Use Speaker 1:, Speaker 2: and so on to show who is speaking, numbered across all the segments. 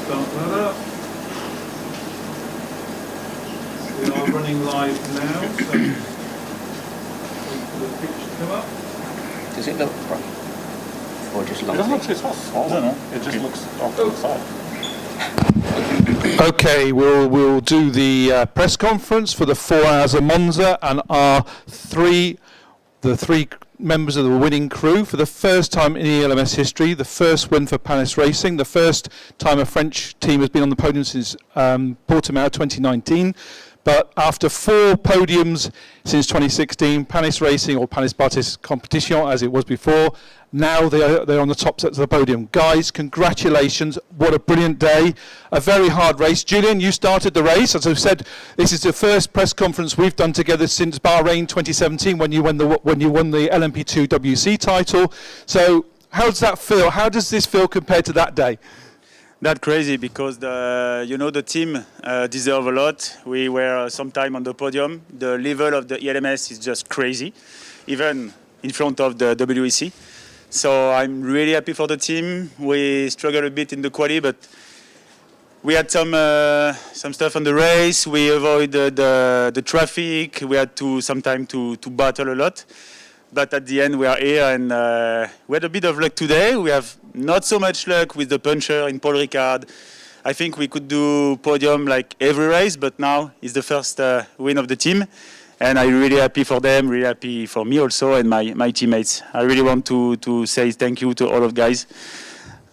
Speaker 1: start that up. We are running live now, so wait for the pitch to come up.
Speaker 2: Does it look bright? Or just
Speaker 3: It doesn't look too tough. I don't know. It just looks off to the side.
Speaker 1: Okay, we'll do the press conference for the 4 hours of Monza, and the three members of the winning crew for the first time in ELMS history, the first win for Panis Racing, the first time a French team has been on the podium since Portimao 2019. But after 4 podiums since 2016, Panis Racing, or Panis Bartis Competition as it was before, now they're on the top sets of the podium. Guys, congratulations. What a brilliant day. A very hard race. Julian, you started the race. As I've said, this is the first press conference we've done together since Bahrain 2017 when you won the LMP2 WC title. So how does that feel? How does this feel compared to that day?
Speaker 4: That's crazy because the team deserve a lot. We were sometime on the podium. The level of the ELMS is just crazy, even in front of the WEC. So I'm really happy for the team. We struggled a bit in the quali, but we had some stuff on the race. We avoided the traffic. We had sometimes to battle a lot. But at the end, we are here, and we had a bit of luck today. We have not so much luck with the puncher in Paul Ricard. I think we could do podium like every race, but now it's the first win of the team. And I'm really happy for them, really happy for me also, and my teammates. I really want to say thank you to all of guys.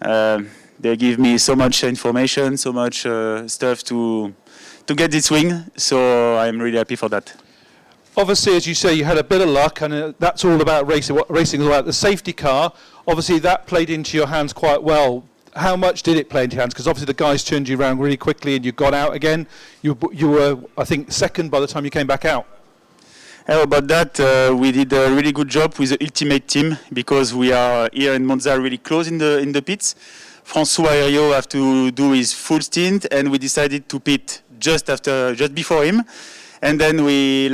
Speaker 4: They give me so much information, so much stuff to get this win. So I'm really happy for that.
Speaker 1: Obviously, as you say, you had a bit of luck, and that's all about racing. What racing is all about. The safety car, obviously, that played into your hands quite well. How much did it play into your hands? Because obviously the guys turned you around really quickly, and you got out again. You were, I think, second by the time you came back out.
Speaker 4: How about that? We did a really good job with the ultimate team because we are here in Monza, really close in the pits. François Herriot have to do his full stint, and we decided to pit just before him. And then we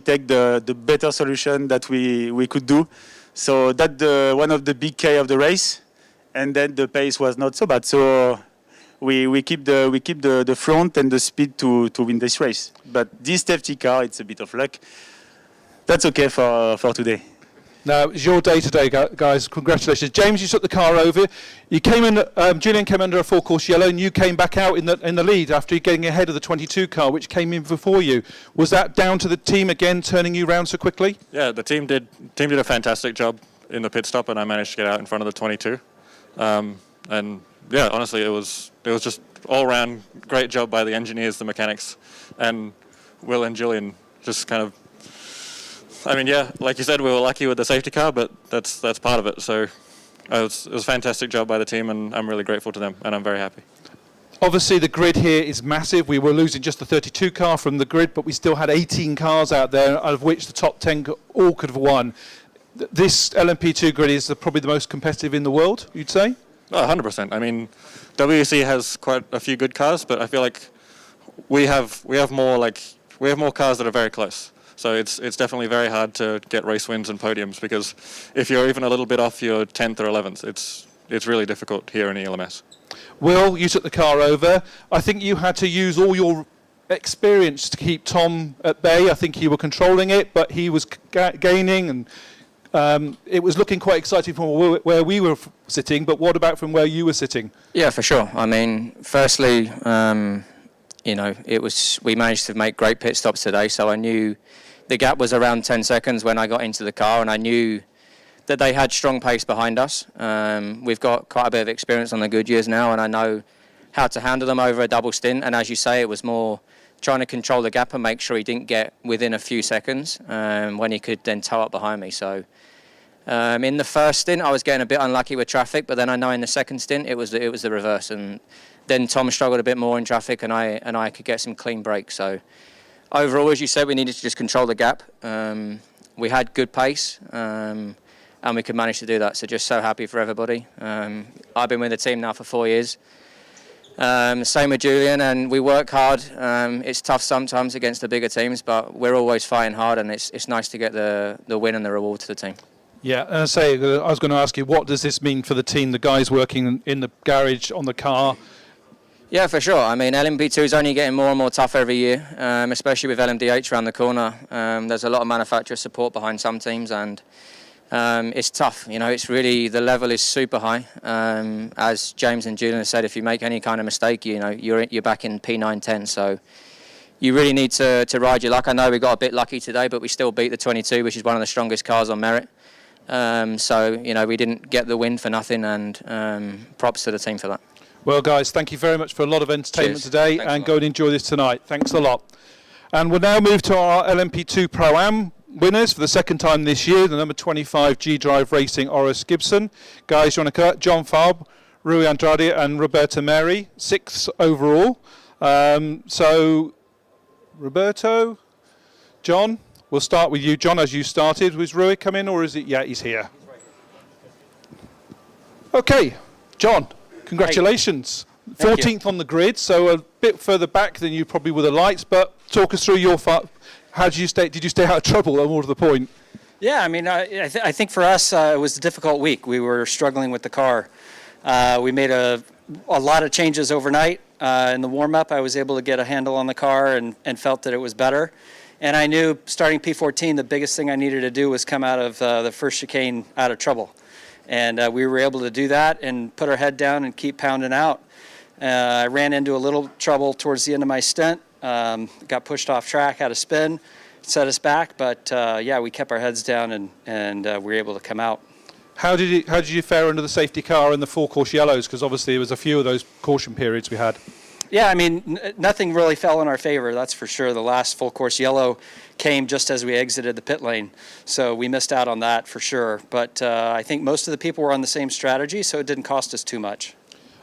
Speaker 4: take the better solution that we could do. So that's one of the big K of the race. And then the pace was not so bad. So we keep the front and the speed to win this race. But this safety car, it's a bit of luck. That's okay for today.
Speaker 1: Now, it's your day today, guys. Congratulations. James, you took the car over. You came in. Julian came under a 4-course yellow, and you came back out in the lead after getting ahead of the 22 car, which came in before you. Was that down to the team again turning you round so quickly?
Speaker 3: Yeah, the team did a fantastic job in the pit stop, and I managed to get out in front of the 22. And yeah, honestly, it was just all round great job by the engineers, the mechanics, and Will and Julian. Just kind of. I mean, yeah, like you said, we were lucky with the safety car, but that's part of it. So it was a fantastic job by the team, and I'm really grateful to them, and I'm very happy.
Speaker 1: Obviously, the grid here is massive. We were losing just the 32 car from the grid, but we still had 18 cars out there, out of which the top 10 all could have won. This LMP2 grid is probably the most competitive in the world, you'd say?
Speaker 3: Oh, 100%. I mean, WEC has quite a few good cars, but I feel like we have more cars that are very close. So it's definitely very hard to get race wins and podiums because if you're even a little bit off your 10th or 11th, it's really difficult here in ELMS.
Speaker 1: Will, you took the car over. I think you had to use all your experience to keep Tom at bay. I think you were controlling it, but he was gaining, and it was looking quite exciting from where we were sitting. But what about from where you were sitting?
Speaker 2: Yeah, for sure. I mean, firstly, we managed to make great pit stops today, so I knew the gap was around 10 seconds when I got into the car, and I knew that they had strong pace behind us. We've got quite a bit of experience on the good years now, and I know how to handle them over a double stint. And as you say, it was more trying to control the gap and make sure he didn't get within a few seconds when he could then tow up behind me. So in the first stint, I was getting a bit unlucky with traffic, but then I know in the second stint it was the reverse. And then Tom struggled a bit more in traffic, and I could get some clean brakes. So overall, as you said, we needed to just control the gap. We had good pace, and we could manage to do that. So just so happy for everybody. I've been with the team now for 4 years. Same with Julian, and we work hard. It's tough sometimes against the bigger teams, but we're always fighting hard, and it's nice to get the win and the reward to the team.
Speaker 1: Yeah, and I was going to ask you, what does this mean for the team, the guys working in the garage on the car?
Speaker 2: Yeah, for sure. I mean, LMP2 is only getting more and more tough every year, especially with LMDH around the corner. There's a lot of manufacturer support behind some teams, and it's tough. You know, it's really, the level is super high. As James and Julian said, if you make any kind of mistake, you know, you're back in P9, 10. So you really need to ride your luck. I know we got a bit lucky today, but we still beat the 22, which is one of the strongest cars on merit. So, you know, we didn't get the win for nothing, and props to the team for that.
Speaker 1: Well, guys, thank you very much for a lot of entertainment
Speaker 2: Cheers.
Speaker 1: today.
Speaker 2: Thanks
Speaker 1: And go and enjoy this tonight. Thanks a lot. And we'll now move to our LMP2 Pro-Am winners for the second time this year, the number 25 G-Drive Racing Oris Gibson. Guys, you want to cut? John Farb, Rui Andrade and Roberto Meri, 6th overall. So, Roberto, John, we'll start with you. John, as you started, was Rui come in, or is it? Yeah, he's here. Okay, John, congratulations. 14th on the grid, so a bit further back than you probably would have liked, but talk us through your how did you stay? Did you stay out of trouble? More to the point.
Speaker 5: Yeah, I mean, I think for us it was a difficult week. We were struggling with the car. We made a lot of changes overnight. In the warm-up, I was able to get a handle on the car and felt that it was better. And I knew starting P14, the biggest thing I needed to do was come out of the first chicane out of trouble. And we were able to do that and put our head down and keep pounding out. I ran into a little trouble towards the end of my stint. Got pushed off track, had a spin, set us back. But yeah, we kept our heads down and we were able to come out.
Speaker 1: How did you fare under the safety car and the full-course yellows? Because obviously there was a few of those caution periods we had.
Speaker 5: Yeah, I mean, nothing really fell in our favor, that's for sure. The last full-course yellow came just as we exited the pit lane, so we missed out on that for sure. But I think most of the people were on the same strategy, so it didn't cost us too much.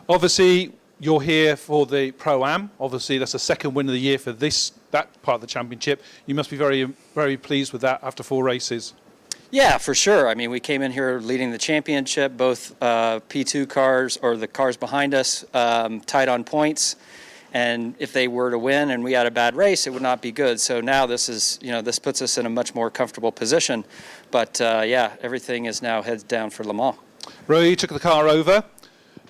Speaker 1: Obviously, you're here for the Pro-Am. Obviously, that's the second win of the year for that part of the championship. You must be very, very pleased with that after 4 races.
Speaker 5: Yeah, for sure. I mean, we came in here leading the championship, both P2 cars, or the cars behind us, tied on points. And if they were to win and we had a bad race, it would not be good. So now this is, you know, this puts us in a much more comfortable position. But yeah, everything is now heads down for Le Mans.
Speaker 1: Roy, you took the car over.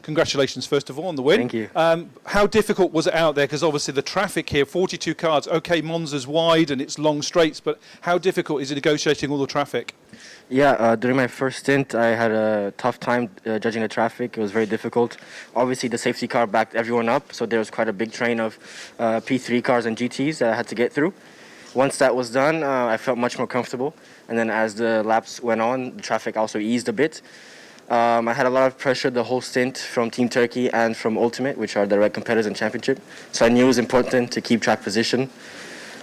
Speaker 1: Congratulations, first of all, on the win.
Speaker 6: Thank you.
Speaker 1: How difficult was it out there? Because obviously the traffic here, 42 cars. Okay, Monza's wide and it's long straights, but how difficult is it negotiating all the traffic?
Speaker 6: Yeah, during my first stint, I had a tough time judging the traffic. It was very difficult. Obviously, the safety car backed everyone up, so there was quite a big train of P3 cars and GTs that I had to get through. Once that was done, I felt much more comfortable. And then as the laps went on, the traffic also eased a bit. I had a lot of pressure the whole stint from Team Turkey and from Ultimate, which are direct competitors in championship. So I knew it was important to keep track position.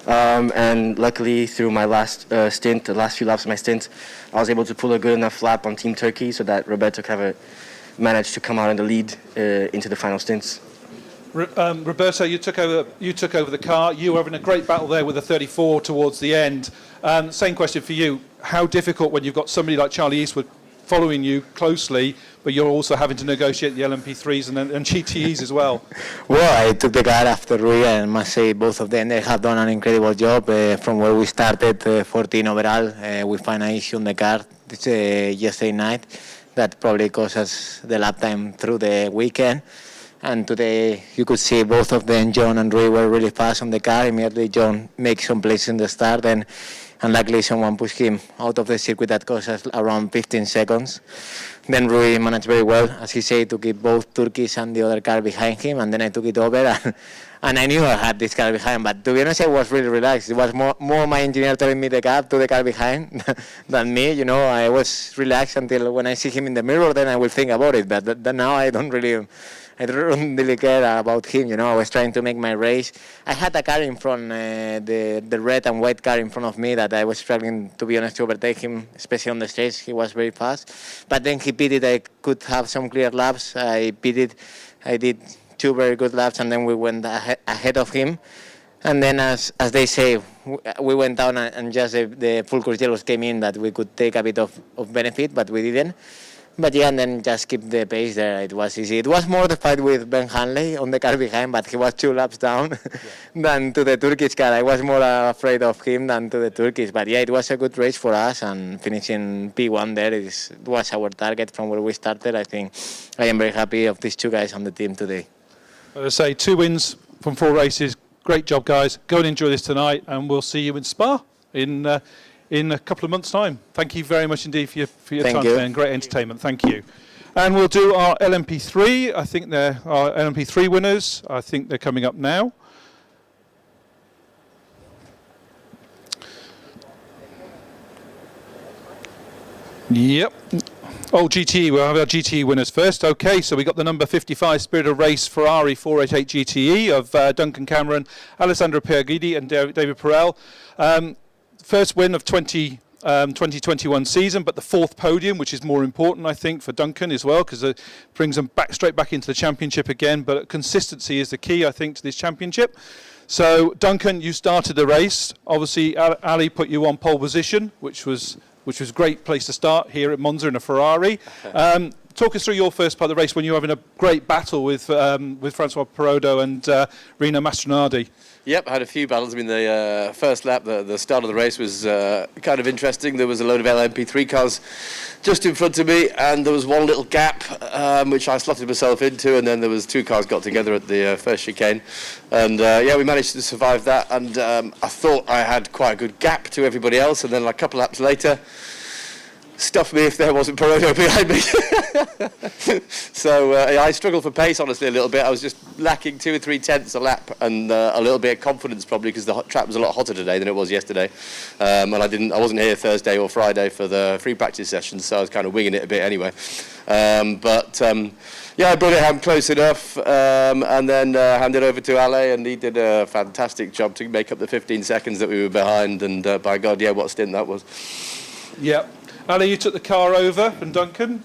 Speaker 6: And luckily, through my last stint, the last few laps of my stint, I was able to pull a good enough lap on Team Turkey so that Roberto kind of managed to come out in the lead into the final stints.
Speaker 1: Roberto, you took over the car. You were having a great battle there with the 34 towards the end. Same question for you. How difficult when you've got somebody like Charlie Eastwood following you closely, but you're also having to negotiate the LMP3s and GTEs as well?
Speaker 7: Well, I took the car after Rui, and I must say both of them, they have done an incredible job. From where we started, 14 overall, we found an issue on the car yesterday night that probably caused us the lap time through the weekend. And today, you could see both of them, John and Rui, were really fast on the car. Immediately, John makes some place in the start, and luckily someone pushed him out of the circuit that cost us around 15 seconds. Then Rui managed very well, as he said, to keep both Turkeys and the other car behind him, and then I took it over, and I knew I had this car behind, but to be honest, I was really relaxed. It was more my engineer telling me the gap to the car behind than me, you know. I was relaxed until when I see him in the mirror, then I will think about it, but now I don't really care about him, you know. I was trying to make my race. I had a car in front, the red and white car in front of me that I was struggling, to be honest, to overtake him, especially on the straights. He was very fast. But then he pitted. I could have some clear laps. I pitted. I did 2 very good laps, and then we went ahead of him. And then, as they say, we went down and just the full course yellows came in that we could take a bit of benefit, but we didn't. But yeah, and then just keep the pace there. It was easy. It was more the fight with Ben Hanley on the car behind, but he was 2 laps down than to the Turkish car. I was more afraid of him than to the Turkish. But yeah, it was a good race for us, and finishing P1 there was our target from where we started. I think I am very happy of these 2 guys on the team today.
Speaker 1: As I say, 2 wins from 4 races. Great job, guys. Go and enjoy this tonight, and we'll see you in Spa in a couple of months' time. Thank you very much indeed for your time today, and great entertainment. Thank you. And we'll do our LMP3. I think they're our LMP3 winners. I think they're coming up now. Yep. Oh, GTE. We'll have our GTE winners first. Okay, so we got the number 55 Spirit of Race Ferrari 488 GTE of Duncan Cameron, Alessandro Pierguidi and David Perel. First win of 2021 season, but the 4th podium, which is more important, I think, for Duncan as well, because it brings them straight back into the championship again. But consistency is the key, I think, to this championship. So, Duncan, you started the race. Obviously, Ali put you on pole position, which was a great place to start here at Monza in a Ferrari. Talk us through your first part of the race when you were having a great battle with Francois Perrodo and Rino Mastronardi.
Speaker 8: Yep, I had a few battles. I mean, the first lap, the start of the race was kind of interesting. There was a load of LMP3 cars just in front of me, and there was one little gap which I slotted myself into, and then there was 2 cars got together at the first chicane. And yeah, we managed to survive that, and I thought I had quite a good gap to everybody else, and then like a couple of laps later, stuff me if there wasn't Perrodo behind me. So I struggled for pace, honestly, a little bit. I was just lacking 2 or 3 tenths a lap, and a little bit of confidence probably, because the track was a lot hotter today than it was yesterday. And I wasn't here Thursday or Friday for the free practice sessions, so I was kind of winging it a bit anyway. Yeah, I brought it home close enough, and then handed over to Ale, and he did a fantastic job to make up the 15 seconds that we were behind. And by God, yeah, what a stint that was.
Speaker 1: Yep. Ali, you took the car over from Duncan.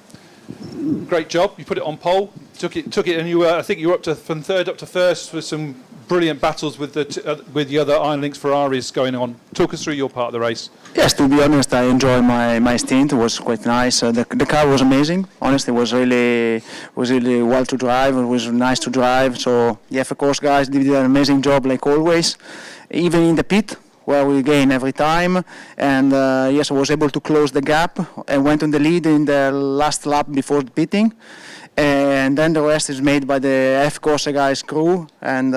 Speaker 1: Great job. You put it on pole. Took it, and you were. I think you were from 3rd up to 1st with some brilliant battles with the other Iron Lynx Ferraris going on. Talk us through your part of the race.
Speaker 9: Yes, to be honest, I enjoyed my stint. It was quite nice. The car was amazing. Honestly, it was really well to drive. It was nice to drive. So yeah, of course, guys did an amazing job like always, even in the pit, where we gain every time. And yes, I was able to close the gap and went on the lead in the last lap before pitting. And then the rest is made by the F Corsa guys crew, and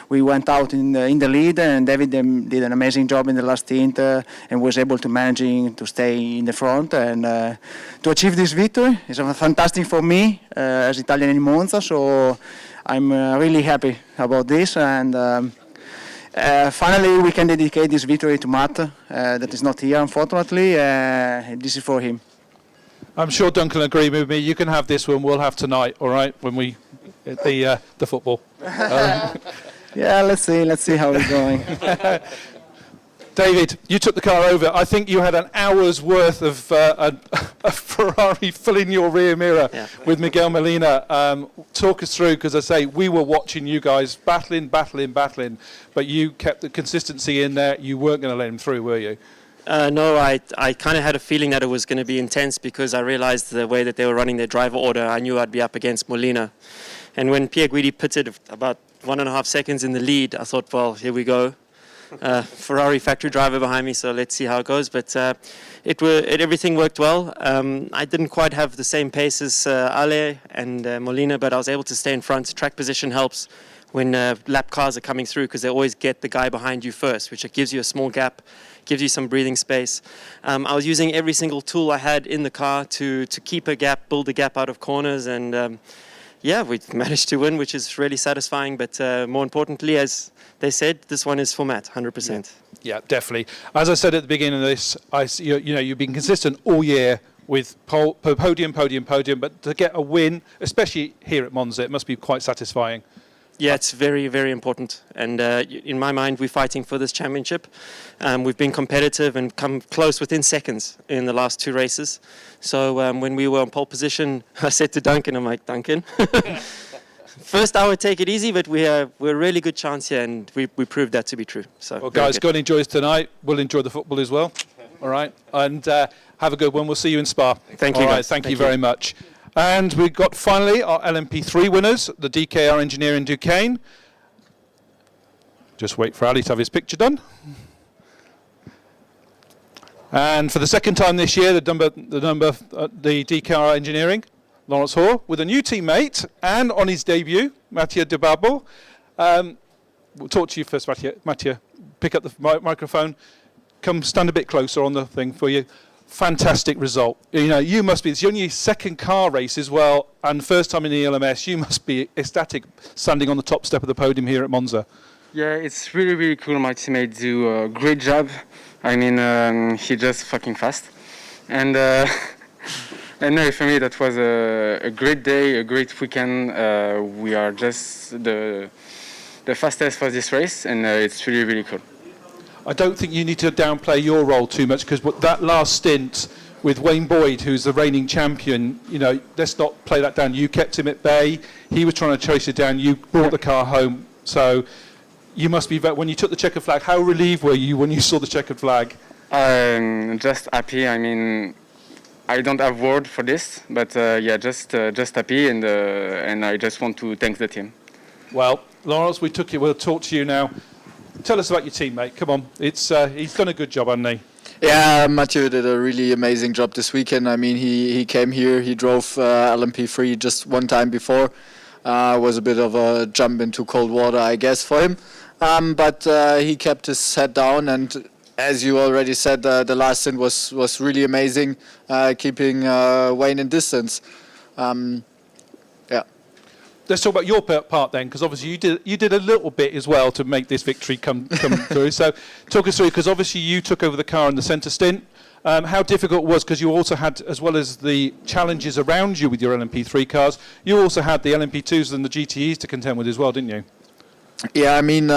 Speaker 9: we went out in the lead, and David did an amazing job in the last stint and was able to managing to stay in the front and to achieve this victory. It's fantastic for me as Italian in Monza, so I'm really happy about this. And finally, we can dedicate this victory to Matt, that is not here, unfortunately. This is for him.
Speaker 1: I'm sure Duncan will agree with me. You can have this one. We'll have tonight, all right, when we the football.
Speaker 9: Yeah, let's see how it's going.
Speaker 1: David, you took the car over. I think you had an hour's worth of a Ferrari filling your rear mirror with Miguel Molina. Talk us through, because I say we were watching you guys battling, but you kept the consistency in there. You weren't going to let him through, were you?
Speaker 10: No, I kind of had a feeling that it was going to be intense, because I realized the way that they were running their driver order, I knew I'd be up against Molina. And when Pierguidi pitted about 1.5 seconds in the lead, I thought, well, here we go. Ferrari factory driver behind me, so let's see how it goes. But everything worked well. I didn't quite have the same pace as Ale and Molina, but I was able to stay in front. Track position helps when lap cars are coming through, because they always get the guy behind you first, which gives you a small gap, gives you some breathing space. I was using every single tool I had in the car to keep a gap, build a gap out of corners, and yeah, we managed to win, which is really satisfying. But more importantly, as they said, this one is for Matt, 100%.
Speaker 1: Yeah, definitely. As I said at the beginning of this, you've been consistent all year with podium, but to get a win, especially here at Monza, it must be quite satisfying.
Speaker 10: Yeah, it's very, very important. And in my mind, we're fighting for this championship. We've been competitive and come close within seconds in the last 2 races. So when we were on pole position, I said to Duncan, I'm like, Duncan, first I would take it easy, but we're a really good chance here, and we proved that to be true. So,
Speaker 1: well, guys, go and enjoy us tonight. We'll enjoy the football as well. All right. And have a good one. We'll see you in Spa.
Speaker 10: Thank you.
Speaker 1: All right. Thank you very much. And we've got finally our LMP3 winners, the DKR engineer in Duquesne. Just wait for Ali to have his picture done. And for the second time this year, the DKR engineering, Laurence Hoare, with a new teammate and on his debut, Mathieu de Babel. We'll talk to you first, Mathieu. Pick up the microphone. Come stand a bit closer on the thing for you. Fantastic result. You know, you must be, it's only your second car race as well, and first time in the LMS. You must be ecstatic standing on the top step of the podium here at Monza.
Speaker 6: Yeah, it's really, really cool. My teammate do a great job. I mean, he just fucking fast. And no, for me, that was a great day, a great weekend. We are just the fastest for this race, and it's really, really cool.
Speaker 1: I don't think you need to downplay your role too much, because that last stint with Wayne Boyd, who's the reigning champion, you know, let's not play that down. You kept him at bay. He was trying to chase it down. You brought the car home. So you must be, when you took the checkered flag, how relieved were you when you saw the checkered flag?
Speaker 6: Just happy. I mean, I don't have word for this, but yeah, just happy, and I just want to thank the team.
Speaker 1: Well, Laurence, we'll talk to you now. Tell us about your teammate. Come on, he's done a good job, hasn't he?
Speaker 11: Yeah, Mathieu did a really amazing job this weekend. I mean, he came here, he drove LMP3 just one time before. Was a bit of a jump into cold water, I guess, for him. But he kept his head down, and as you already said, the last stint was really amazing, keeping Wayne in distance. Yeah.
Speaker 1: Let's talk about your part then, because obviously you did a little bit as well to make this victory come through. So talk us through, because obviously you took over the car in the centre stint. How difficult it was, because you also had, as well as the challenges around you with your LMP3 cars, you also had the LMP2s and the GTEs to contend with as well, didn't you?
Speaker 11: Yeah, I mean,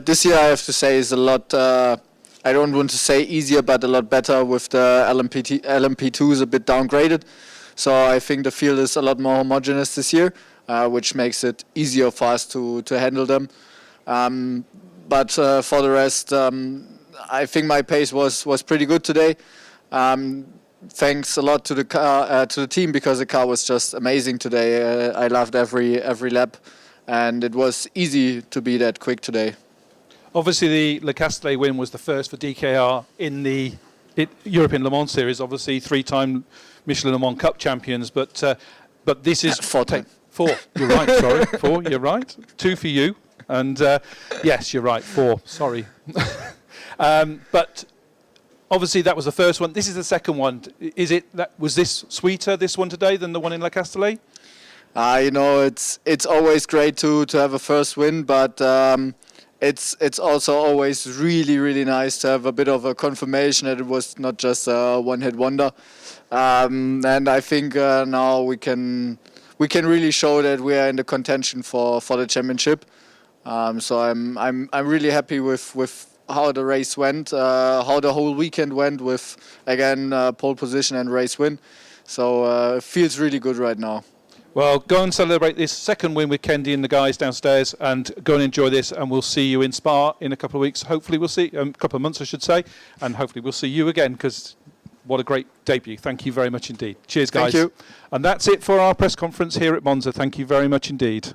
Speaker 11: this year I have to say is a lot, I don't want to say easier, but a lot better, with the LMP2s a bit downgraded. So I think the field is a lot more homogeneous this year, which makes it easier for us to handle them. But for the rest, I think my pace was pretty good today. Thanks a lot to the car, to the team, because the car was just amazing today. I loved every lap, and it was easy to be that quick today.
Speaker 1: Obviously, the Le Castellet win was the first for DKR in the European Le Mans Series. Obviously, 3-time Michelin Le Mans Cup champions, but this is
Speaker 11: 4 times.
Speaker 1: 4. You're right. Sorry, 4. You're right. 2 for you, and yes, you're right. 4. Sorry, but obviously that was the first one. This is the second one. Was this sweeter, this one today, than the one in Le Castellet?
Speaker 11: You know, it's always great to have a first win, but it's also always really, really nice to have a bit of a confirmation that it was not just a one-hit wonder. And I think now we can really show that we are in the contention for the championship. So I'm really happy with how the race went, how the whole weekend went, with again pole position and race win. So it feels really good right now.
Speaker 1: Well, go and celebrate this second win with Kendi and the guys downstairs, and go and enjoy this, and we'll see you in Spa in a couple of weeks. Hopefully we'll see, a couple of months I should say, and hopefully we'll see you again, because what a great debut. Thank you very much indeed. Cheers, guys.
Speaker 11: Thank you.
Speaker 1: And that's it for our press conference here at Monza. Thank you very much indeed.